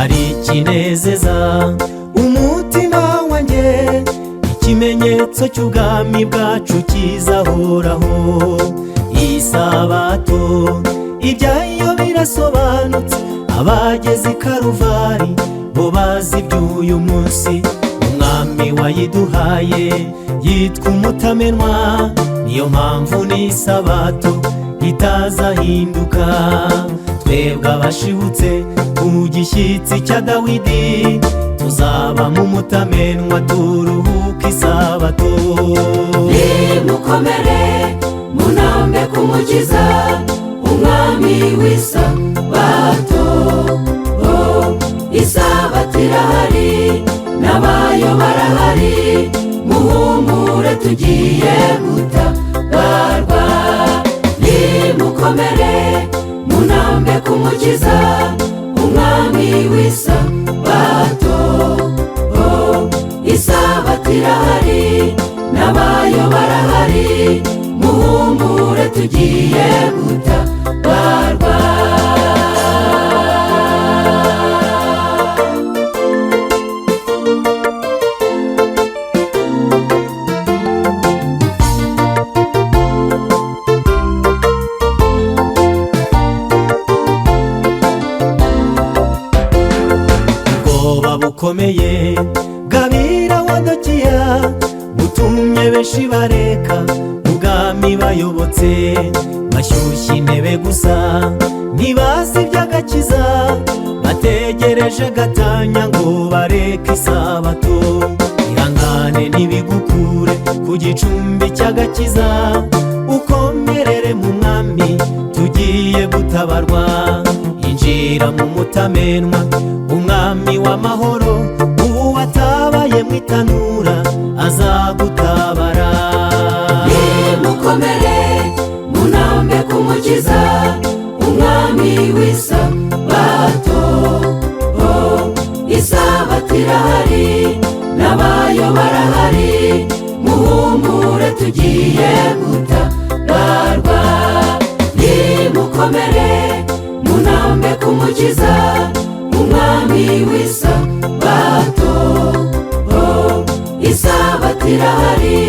hari ikinezeza umutima wanjye, ikimenyetso cy'ubwami bwacu kizahoraho. Isabato ibyayo birasobanutse, abageze i Karuvari bo bazi iby'uyu munsi. Umwami wayiduhaye yitwa umutamenwa, niyo mpamvu n'isabato itazahinduka. Twebwe abashibutse ku gishyitsi cya Dawidi, tuzaba mu mutamenwa turuhuka isabato. Nimukomere munambe kumukiza umwami w'isabato. Isabato irahari n'abayo barahari, muhumure tugiye gutabarwa. Nimukomere munambe kumukiza umwami w'isabato. Isabato irahari n'abayo barahari, muhumure tugiye gutabarwa. Ubwoba bukomeye bw'abira wadokiya butumye benshi bareka ubwami bayobotse. Bashyushya intebe gusa ntibazi iby'agakiza, bategereje gatanya ngo bareke isabato. Ihangane ntibigukure ku gicumbi cy'agakiza, ukomerere mu mwami tugiye gutabarwa. Injira mu mutamenwa umwami w'amahoro, uwatabaye mu itanura azagutabara. Nimukomere munambe kumukiza umwami w'isabato. Isabato irahari n'abayo barahari, muhumure tugiye gutabarwa. Nimukomere munambe kumukiza umwami w'isabato. Isabato irahari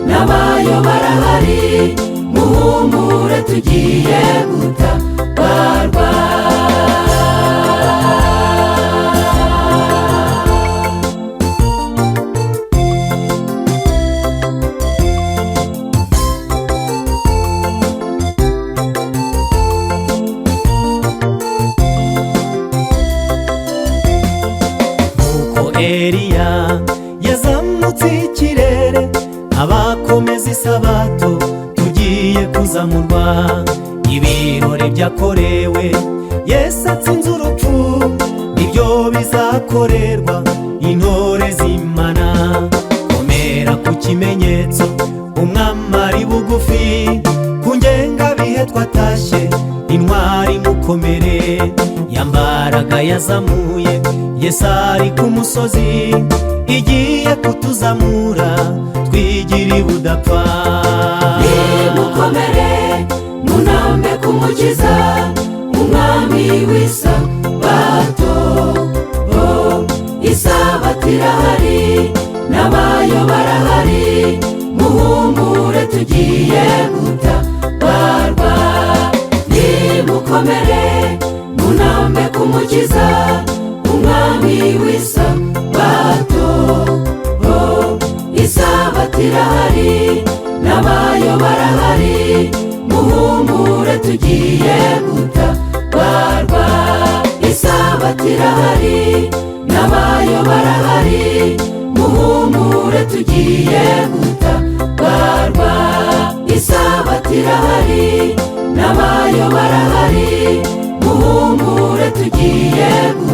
n'abayo barahari, muhumure tugiye gutabarwa. Eliya yazamutse ikirere, abakomeza isabato tugiye kuzamurwa. Ibirori byakorewe Yesu atsinze urupfu, nibyo bizakorerwa intore z'Imana. Komera ku kimenyetso umwami ari bugufi, ku ngengabihe twatashye intwari mukomere. Yambaraga yazamuye Yesu ari ku musozi, igiye kutuzamura twigire budapfa. Nimukomere munambe kumukiza umwami w'isabato. Isabato irahari n'abayo barahari, muhumure tugiye gutabarwa. Nimukomere munambe kumukiza umwami w'isabato. Isabato irahari n'abayo barahari, muhumure tugiye gutabarwa. Isabato irahari n'abayo barahari, muhumure tugiye gutabarwa. Isabato irahari n'abayo barahari, muhumure tugiye gutabarwa.